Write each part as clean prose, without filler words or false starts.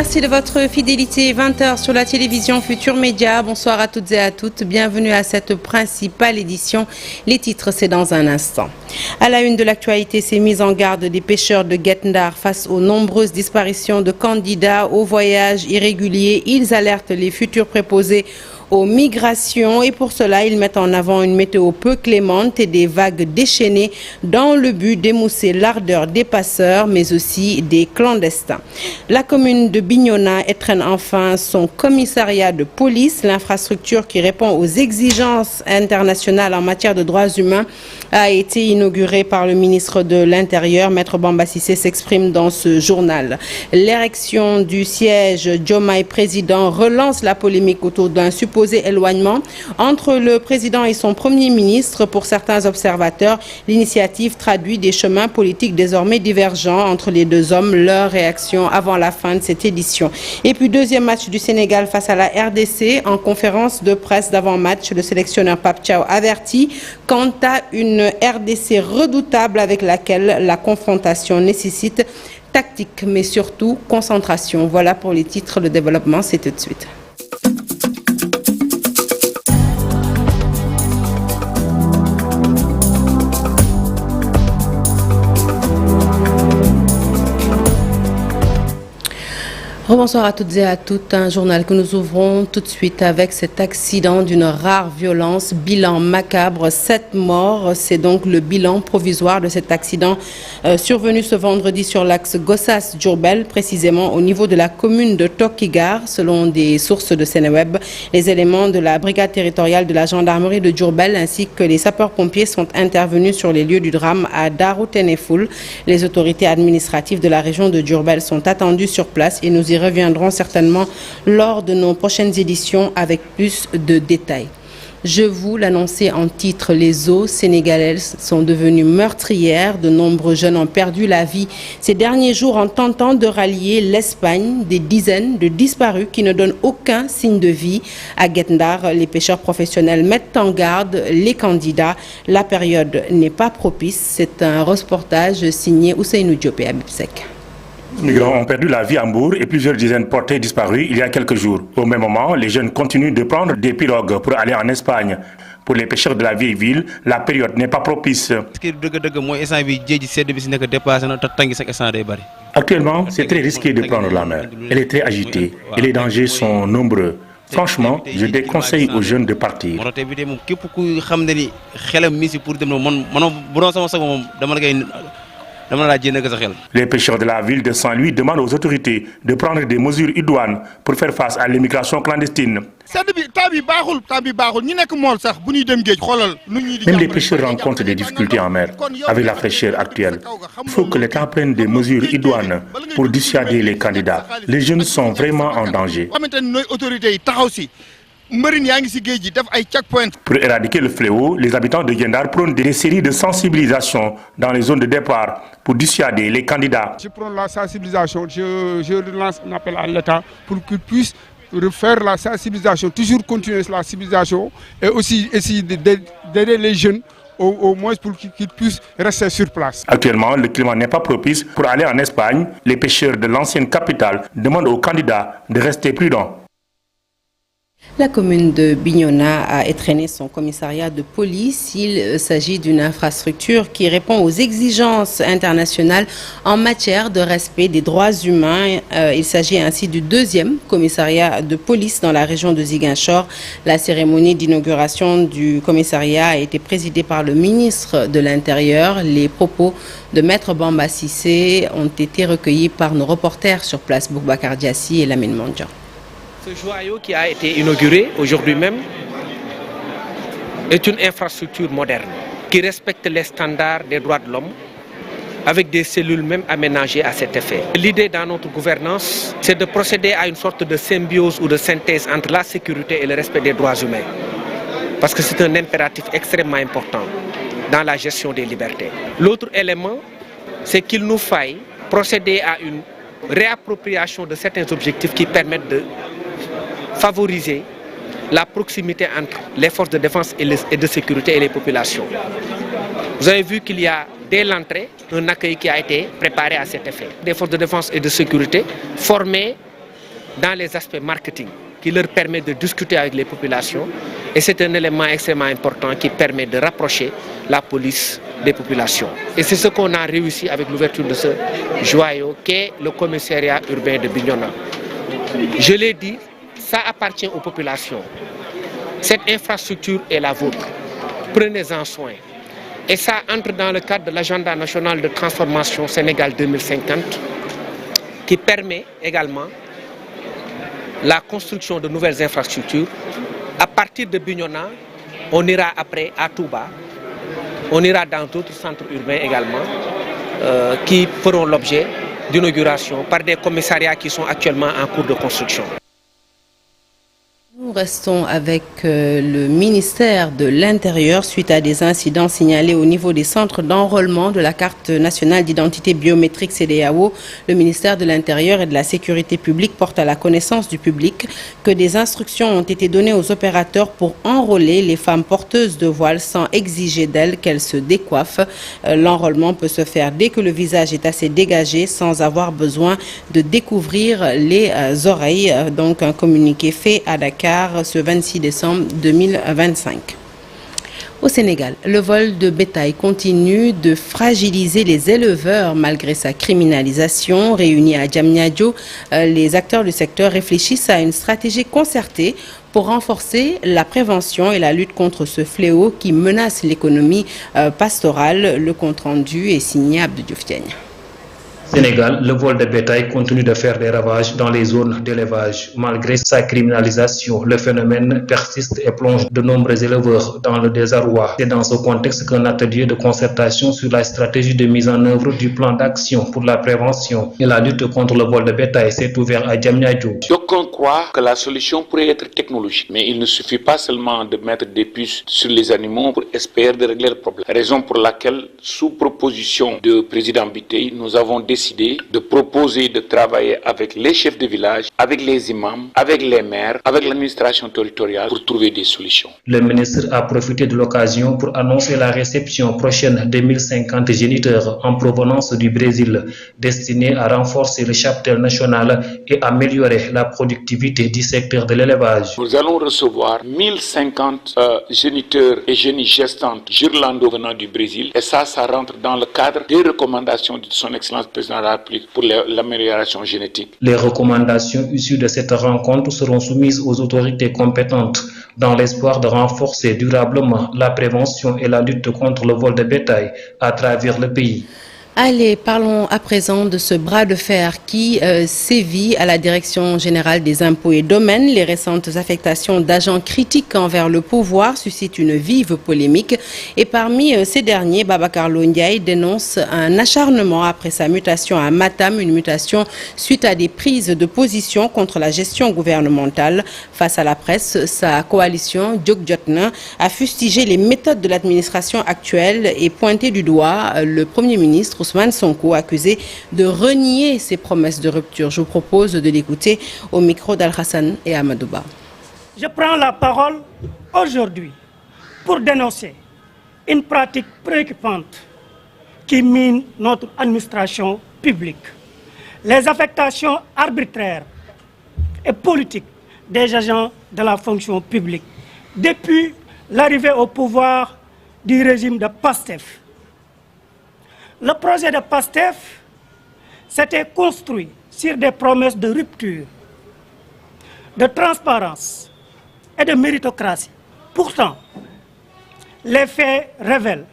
Merci de votre fidélité. 20h sur la télévision Futur Média. Bonsoir à toutes et à toutes. Bienvenue à cette principale édition. Les titres, c'est dans un instant. À la une de l'actualité, c'est mise en garde des pêcheurs de Guet Ndar face aux nombreuses disparitions de candidats au voyage irrégulier. Ils alertent les futurs préposés aux migrations et pour cela, ils mettent en avant une météo peu clémente et des vagues déchaînées dans le but d'émousser l'ardeur des passeurs mais aussi des clandestins. La commune de Bignona étrenne enfin son commissariat de police. L'infrastructure qui répond aux exigences internationales en matière de droits humains a été inaugurée par le ministre de l'Intérieur. Maître Bamba Cissé s'exprime dans ce journal. L'érection du siège Diomaye président relance la polémique autour d'un supposé éloignement entre le président et son premier ministre. Pour certains observateurs, l'initiative traduit des chemins politiques désormais divergents entre les deux hommes. Leur réaction avant la fin de cette édition. Et puis deuxième match du Sénégal face à la RDC. En conférence de presse d'avant-match, le sélectionneur Pape Thiaw avertit quant à une RDC redoutable avec laquelle la confrontation nécessite tactique mais surtout concentration. Voilà pour les titres. Le développement, c'est tout de suite. Bonsoir à toutes et à toutes. Un journal que nous ouvrons tout de suite avec cet accident d'une rare violence. Bilan macabre, 7 morts. C'est donc le bilan provisoire de cet accident survenu ce vendredi sur l'axe Gossas-Diourbel, précisément au niveau de la commune de Tokigar. Selon des sources de Sénéweb, les éléments de la brigade territoriale de la gendarmerie de Diourbel ainsi que les sapeurs-pompiers sont intervenus sur les lieux du drame à Darou Tenefoul. Les autorités administratives de la région de Diourbel sont attendues sur place et nous y reviendrons certainement lors de nos prochaines éditions avec plus de détails. Je vous l'annonçais en titre, les eaux sénégalaises sont devenues meurtrières. De nombreux jeunes ont perdu la vie ces derniers jours en tentant de rallier l'Espagne. Des dizaines de disparus qui ne donnent aucun signe de vie. À Guet Ndar, les pêcheurs professionnels mettent en garde les candidats. La période n'est pas propice. C'est un reportage signé Ousseynou Diop et Habib Sek. Les migrants ont perdu la vie à Mbour et plusieurs dizaines portés disparus il y a quelques jours. Au même moment, les jeunes continuent de prendre des pirogues pour aller en Espagne. Pour les pêcheurs de la vieille ville, la période n'est pas propice. Actuellement, c'est très risqué de prendre la mer. Elle est très agitée et les dangers sont nombreux. Franchement, je déconseille aux jeunes de partir. Les pêcheurs de la ville de Saint-Louis demandent aux autorités de prendre des mesures idoines pour faire face à l'immigration clandestine. Même les pêcheurs rencontrent des difficultés en mer avec la fraîcheur actuelle. Il faut que l'État prenne des mesures idoines pour dissuader les candidats. Les jeunes sont vraiment en danger. Pour éradiquer le fléau, les habitants de Guet Ndar prônent des séries de sensibilisation dans les zones de départ pour dissuader les candidats. Je prends la sensibilisation, je lance un appel à l'État pour qu'il puisse refaire la sensibilisation, toujours continuer la sensibilisation et aussi essayer d'aider les jeunes au moins pour qu'ils puissent rester sur place. Actuellement, le climat n'est pas propice pour aller en Espagne. Les pêcheurs de l'ancienne capitale demandent aux candidats de rester prudents. La commune de Bignona a étrenné son commissariat de police. Il s'agit d'une infrastructure qui répond aux exigences internationales en matière de respect des droits humains. Il s'agit ainsi du deuxième commissariat de police dans la région de Ziguinchor. La cérémonie d'inauguration du commissariat a été présidée par le ministre de l'Intérieur. Les propos de Maître Bamba Cissé ont été recueillis par nos reporters sur place, Boubacar Diassi et Lamine Mondjan. Ce joyau qui a été inauguré aujourd'hui même est une infrastructure moderne qui respecte les standards des droits de l'homme avec des cellules même aménagées à cet effet. L'idée dans notre gouvernance, c'est de procéder à une sorte de symbiose ou de synthèse entre la sécurité et le respect des droits humains. Parce que c'est un impératif extrêmement important dans la gestion des libertés. L'autre élément, c'est qu'il nous faille procéder à une réappropriation de certains objectifs qui permettent de favoriser la proximité entre les forces de défense et de sécurité et les populations. Vous avez vu qu'il y a dès l'entrée un accueil qui a été préparé à cet effet. Des forces de défense et de sécurité formées dans les aspects marketing qui leur permet de discuter avec les populations. Et c'est un élément extrêmement important qui permet de rapprocher la police des populations. Et c'est ce qu'on a réussi avec l'ouverture de ce joyau qu'est le commissariat urbain de Bignona. Je l'ai dit, ça appartient aux populations. Cette infrastructure est la vôtre. Prenez-en soin. Et ça entre dans le cadre de l'agenda national de transformation Sénégal 2050 qui permet également la construction de nouvelles infrastructures. À partir de Bignona, on ira après à Touba, on ira dans d'autres centres urbains également qui feront l'objet d'inauguration par des commissariats qui sont actuellement en cours de construction. Nous restons avec le ministère de l'Intérieur suite à des incidents signalés au niveau des centres d'enrôlement de la carte nationale d'identité biométrique CEDEAO. Le ministère de l'Intérieur et de la Sécurité publique porte à la connaissance du public que des instructions ont été données aux opérateurs pour enrôler les femmes porteuses de voile sans exiger d'elles qu'elles se décoiffent. L'enrôlement peut se faire dès que le visage est assez dégagé sans avoir besoin de découvrir les oreilles. Donc un communiqué fait à Dakar ce 26 décembre 2025. Au Sénégal, le vol de bétail continue de fragiliser les éleveurs malgré sa criminalisation. Réunis à Diamniadio, les acteurs du secteur réfléchissent à une stratégie concertée pour renforcer la prévention et la lutte contre ce fléau qui menace l'économie pastorale. Le compte-rendu est signé Abdou Diouf Diagne. Sénégal, le vol de bétail continue de faire des ravages dans les zones d'élevage. Malgré sa criminalisation, le phénomène persiste et plonge de nombreux éleveurs dans le désarroi. C'est dans ce contexte qu'un atelier de concertation sur la stratégie de mise en œuvre du plan d'action pour la prévention et la lutte contre le vol de bétail s'est ouvert à Diamniadio. D'aucuns croient que la solution pourrait être technologique, mais il ne suffit pas seulement de mettre des puces sur les animaux pour espérer de régler le problème. Raison pour laquelle, sous proposition du président Biteye, nous avons décidé de proposer de travailler avec les chefs de village, avec les imams, avec les maires, avec l'administration territoriale pour trouver des solutions. Le ministre a profité de l'occasion pour annoncer la réception prochaine de 1050 géniteurs en provenance du Brésil, destinés à renforcer le cheptel national et améliorer la productivité du secteur de l'élevage. Nous allons recevoir 1050 géniteurs et génies gestantes Girlando venant du Brésil et ça rentre dans le cadre des recommandations de son Excellence président de la République pour l'amélioration génétique. Les recommandations issues de cette rencontre seront soumises aux autorités compétentes dans l'espoir de renforcer durablement la prévention et la lutte contre le vol de bétail à travers le pays. Allez, parlons à présent de ce bras de fer qui sévit à la Direction générale des impôts et domaines. Les récentes affectations d'agents critiques envers le pouvoir suscitent une vive polémique. Et parmi ces derniers, Babacar Ndiaye dénonce un acharnement après sa mutation à Matam, une mutation suite à des prises de position contre la gestion gouvernementale. Face à la presse, sa coalition, Djok Jotna, a fustigé les méthodes de l'administration actuelle et pointé du doigt le Premier ministre Ousmane Sonko, accusé de renier ses promesses de rupture. Je vous propose de l'écouter au micro d'Al-Hassan et Amadouba. Je prends la parole aujourd'hui pour dénoncer une pratique préoccupante qui mine notre administration publique. Les affectations arbitraires et politiques des agents de la fonction publique depuis l'arrivée au pouvoir du régime de PASTEF. Le projet de PASTEF s'était construit sur des promesses de rupture, de transparence et de méritocratie. Pourtant, les faits révèlent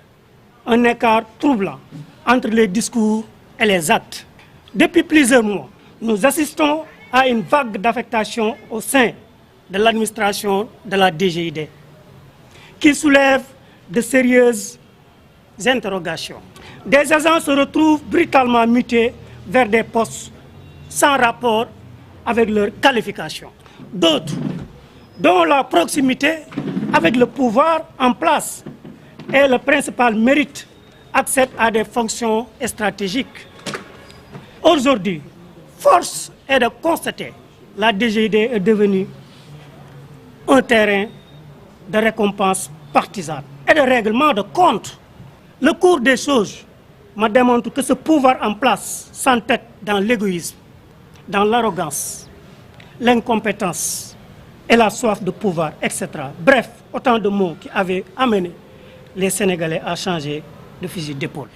un écart troublant entre les discours et les actes. Depuis plusieurs mois, nous assistons à une vague d'affectation au sein de l'administration de la DGID qui soulève de sérieuses interrogations. Des agents se retrouvent brutalement mutés vers des postes sans rapport avec leur qualification. D'autres, dont la proximité avec le pouvoir en place est le principal mérite, accèdent à des fonctions stratégiques. Aujourd'hui, force est de constater que la DGID est devenue un terrain de récompense partisane et de règlement de compte. Le cours des choses me démontre que ce pouvoir en place s'entête dans l'égoïsme, dans l'arrogance, l'incompétence et la soif de pouvoir, etc. Bref, autant de mots qui avaient amené les Sénégalais à changer de fusil d'épaule.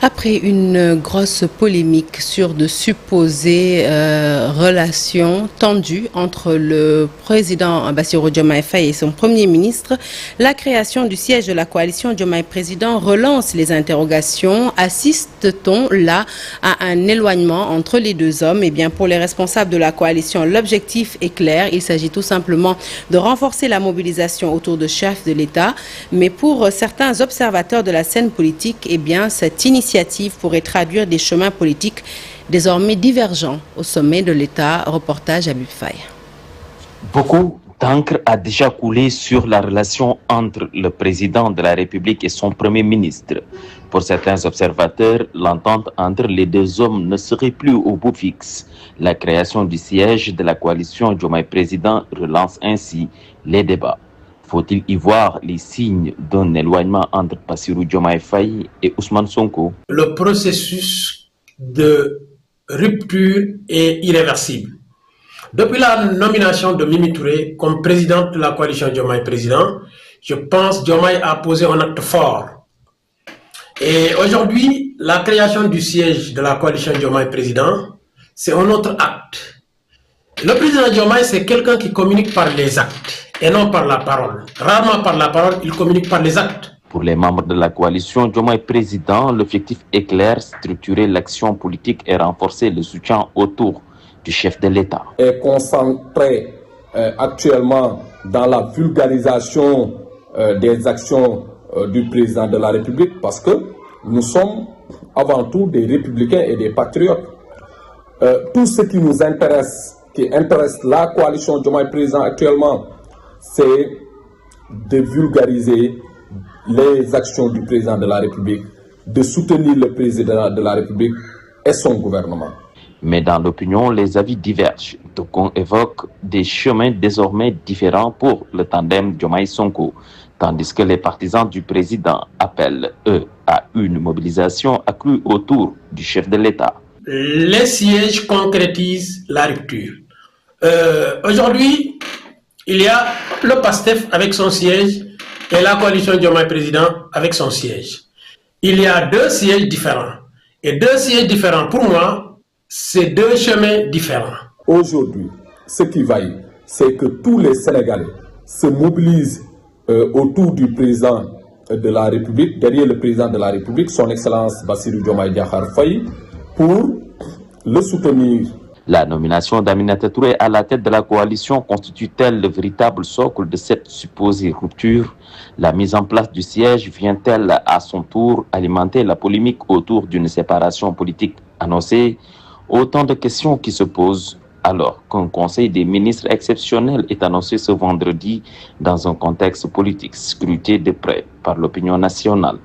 Après une grosse polémique sur de supposées relations tendues entre le président Bassirou Diomaye Faye et son premier ministre, la création du siège de la coalition Diomaye Président relance les interrogations. Assiste-t-on là à un éloignement entre les deux hommes? Eh bien, pour les responsables de la coalition, l'objectif est clair. Il s'agit tout simplement de renforcer la mobilisation autour de chefs de l'État. Mais pour certains observateurs de la scène politique, eh bien, cette initiative pourrait traduire des chemins politiques désormais divergents au sommet de l'État. Reportage à Faye. Beaucoup d'encre a déjà coulé sur la relation entre le président de la République et son premier ministre. Pour certains observateurs, l'entente entre les deux hommes ne serait plus au bout fixe. La création du siège de la coalition Diomaye Président relance ainsi les débats. Faut-il y voir les signes d'un éloignement entre Bassirou Diomaye Faye et Ousmane Sonko? Le processus de rupture est irréversible. Depuis la nomination de Mimi Touré comme présidente de la coalition Diomaye Président, je pense que Diomaye a posé un acte fort. Et aujourd'hui, la création du siège de la coalition Diomaye Président, c'est un autre acte. Le président Diomaye, c'est quelqu'un qui communique par les actes et non par la parole. Rarement par la parole, il communique par les actes. Pour les membres de la coalition Diomaye Président, l'objectif est clair, structurer l'action politique et renforcer le soutien autour du chef de l'État. Est concentré actuellement dans la vulgarisation des actions du président de la République parce que nous sommes avant tout des républicains et des patriotes. Tout ce qui nous intéresse, qui intéresse la coalition Diomaye Président actuellement, c'est de vulgariser les actions du président de la République, de soutenir le président de la République et son gouvernement. Mais dans l'opinion, les avis divergent. D'aucuns évoquent des chemins désormais différents pour le tandem Diomaye-Sonko, tandis que les partisans du président appellent, eux, à une mobilisation accrue autour du chef de l'État. Les sièges concrétisent la rupture. Aujourd'hui, il y a le PASTEF avec son siège et la coalition Diomaye Président avec son siège. Il y a deux sièges différents. Et deux sièges différents, pour moi, c'est deux chemins différents. Aujourd'hui, ce qui vaille, c'est que tous les Sénégalais se mobilisent autour du président de la République, derrière le président de la République, son Excellence Bassirou Diomaye Diakhar Faye, pour le soutenir. La nomination d'Aminata Touré à la tête de la coalition constitue-t-elle le véritable socle de cette supposée rupture? La mise en place du siège vient-elle à son tour alimenter la polémique autour d'une séparation politique annoncée? Autant de questions qui se posent alors qu'un conseil des ministres exceptionnel est annoncé ce vendredi dans un contexte politique scruté de près par l'opinion nationale.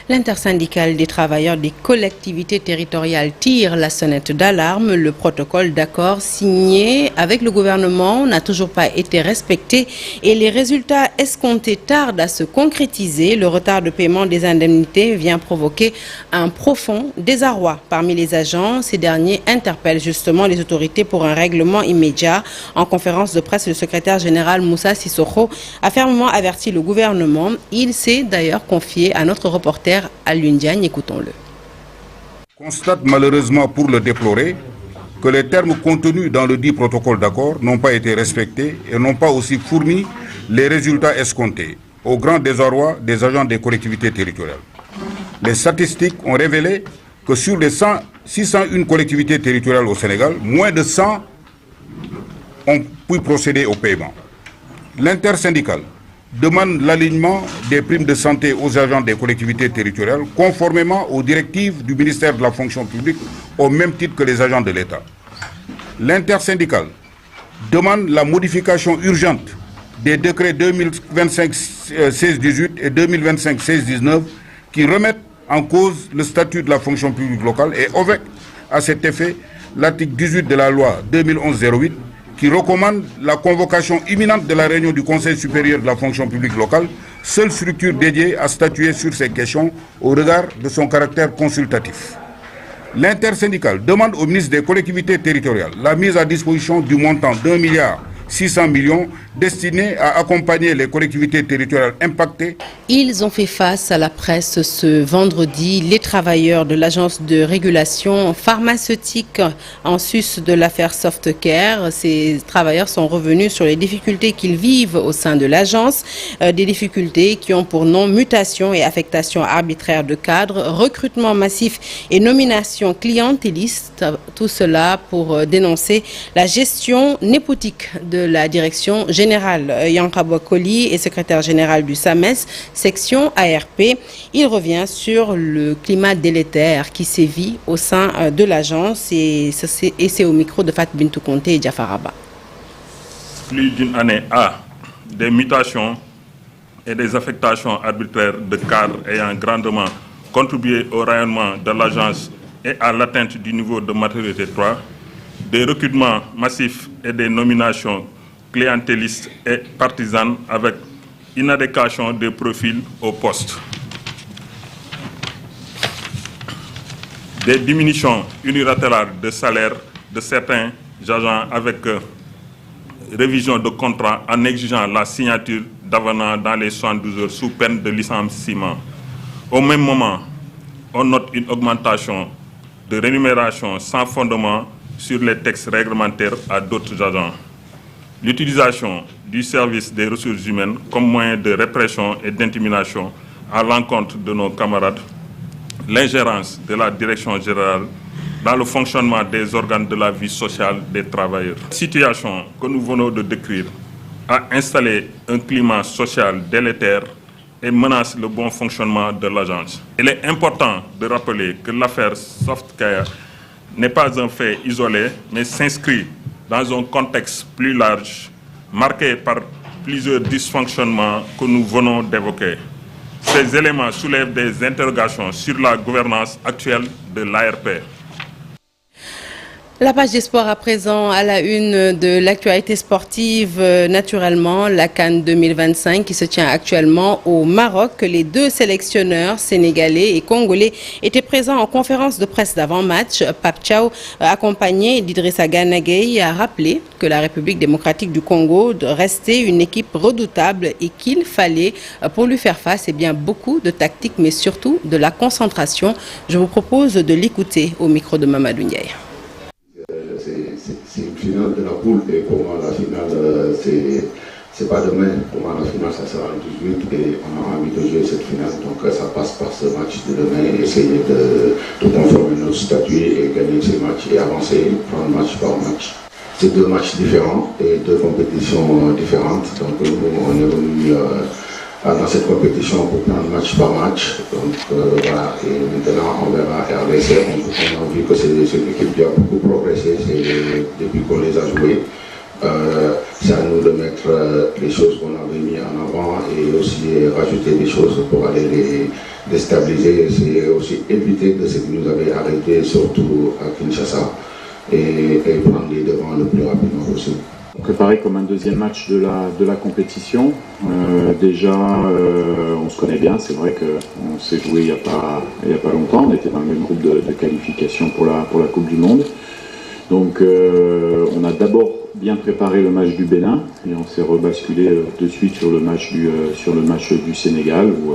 L'intersyndicale des travailleurs des collectivités territoriales tire la sonnette d'alarme. Le protocole d'accord signé avec le gouvernement n'a toujours pas été respecté et les résultats escomptés tardent à se concrétiser. Le retard de paiement des indemnités vient provoquer un profond désarroi parmi les agents. Ces derniers interpellent justement les autorités pour un règlement immédiat. En conférence de presse, le secrétaire général Moussa Sissoko a fermement averti le gouvernement. Il s'est d'ailleurs confié à notre reporter à l'Undiagne, écoutons-le. Constate malheureusement pour le déplorer que les termes contenus dans le dit protocole d'accord n'ont pas été respectés et n'ont pas aussi fourni les résultats escomptés, au grand désarroi des agents des collectivités territoriales. Les statistiques ont révélé que sur les 601 collectivités territoriales au Sénégal, moins de 100 ont pu procéder au paiement. L'intersyndicale demande l'alignement des primes de santé aux agents des collectivités territoriales conformément aux directives du ministère de la fonction publique au même titre que les agents de l'État. L'intersyndicale demande la modification urgente des décrets 2025-16-18 et 2025-16-19 qui remettent en cause le statut de la fonction publique locale et avec à cet effet l'article 18 de la loi 2011-08 qui recommande la convocation imminente de la réunion du Conseil supérieur de la fonction publique locale, seule structure dédiée à statuer sur ces questions au regard de son caractère consultatif. L'intersyndicale demande au ministre des collectivités territoriales la mise à disposition du montant d'1,6 milliard destiné à accompagner les collectivités territoriales impactées. Ils ont fait face à la presse ce vendredi. Les travailleurs de l'agence de régulation pharmaceutique en sus de l'affaire Softcare. Ces travailleurs sont revenus sur les difficultés qu'ils vivent au sein de l'agence. Des difficultés qui ont pour nom mutation et affectation arbitraire de cadres, recrutement massif et nomination clientéliste. Tout cela pour dénoncer la gestion népotique de la direction générale. Yankaba Koli est secrétaire général du SAMES, section ARP. Il revient sur le climat délétère qui sévit au sein de l'agence et c'est au micro de Fat Bintou Conte et Diafaraba. Plus d'une année à des mutations et des affectations arbitraires de cadres ayant grandement contribué au rayonnement de l'agence et à l'atteinte du niveau de maturité 3, des recrutements massifs et des nominations clientélistes et partisanes avec inadéquation des profils au poste. Des diminutions unilatérales de salaire de certains agents avec révision de contrat en exigeant la signature d'avenants dans les 72 heures sous peine de licenciement. Au même moment, on note une augmentation de rémunération sans fondement sur les textes réglementaires à d'autres agents. L'utilisation du service des ressources humaines comme moyen de répression et d'intimidation à l'encontre de nos camarades, l'ingérence de la direction générale dans le fonctionnement des organes de la vie sociale des travailleurs. La situation que nous venons de décrire a installé un climat social délétère et menace le bon fonctionnement de l'agence. Il est important de rappeler que l'affaire Softcare n'est pas un fait isolé, mais s'inscrit dans un contexte plus large, marqué par plusieurs dysfonctionnements que nous venons d'évoquer. Ces éléments soulèvent des interrogations sur la gouvernance actuelle de l'ARP. La page des sports à présent à la une de l'actualité sportive, naturellement, la CAN 2025 qui se tient actuellement au Maroc. Les deux sélectionneurs sénégalais et congolais étaient présents en conférence de presse d'avant-match. Pape Thiaw, accompagné d'Idrissa Gana Gueye, a rappelé que la République démocratique du Congo restait une équipe redoutable et qu'il fallait, pour lui faire face, beaucoup de tactique, mais surtout de la concentration. Je vous propose de l'écouter au micro de Mamadou Ndiaye. C'est une finale de la poule et pour moi la finale c'est pas demain, pour moi la finale ça sera en 18 et on a envie de jouer cette finale, donc ça passe par ce match de demain et essayer de conformer nos statuts et gagner ces matchs et avancer, prendre match par match. C'est deux matchs différents et deux compétitions différentes, donc nous on est venu dans cette compétition pour prendre match par match. Donc voilà, et maintenant on verra RDC, on a vu que c'est une équipe qui a beaucoup progressé depuis qu'on les a joués. C'est à nous de mettre les choses qu'on avait mis en avant et aussi rajouter des choses pour aller les déstabiliser. C'est aussi éviter de ce qui nous avait arrêté, surtout à Kinshasa, et prendre les devants le plus rapidement possible. Préparé comme un deuxième match de la compétition. Déjà, on se connaît bien. C'est vrai qu'on s'est joué il y a pas longtemps. On était dans le même groupe de qualification pour la Coupe du Monde. Donc, on a d'abord bien préparé le match du Bénin et on s'est rebasculé de suite sur le match du Sénégal où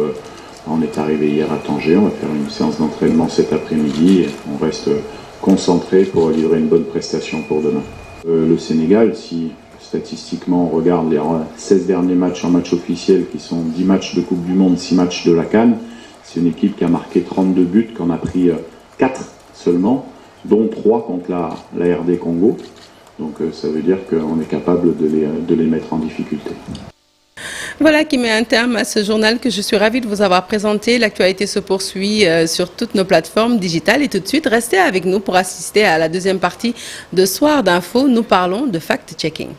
on est arrivé hier à Tanger. On va faire une séance d'entraînement cet après-midi et on reste concentré pour livrer une bonne prestation pour demain. Le Sénégal, si statistiquement on regarde les 16 derniers matchs en match officiel qui sont 10 matchs de Coupe du Monde, 6 matchs de la CAN, c'est une équipe qui a marqué 32 buts, qui en a pris 4 seulement, dont 3 contre la RD Congo. Donc ça veut dire qu'on est capable de les mettre en difficulté. Voilà qui met un terme à ce journal que je suis ravie de vous avoir présenté. L'actualité se poursuit sur toutes nos plateformes digitales et tout de suite, restez avec nous pour assister à la deuxième partie de Soir d'Info. Nous parlons de fact-checking.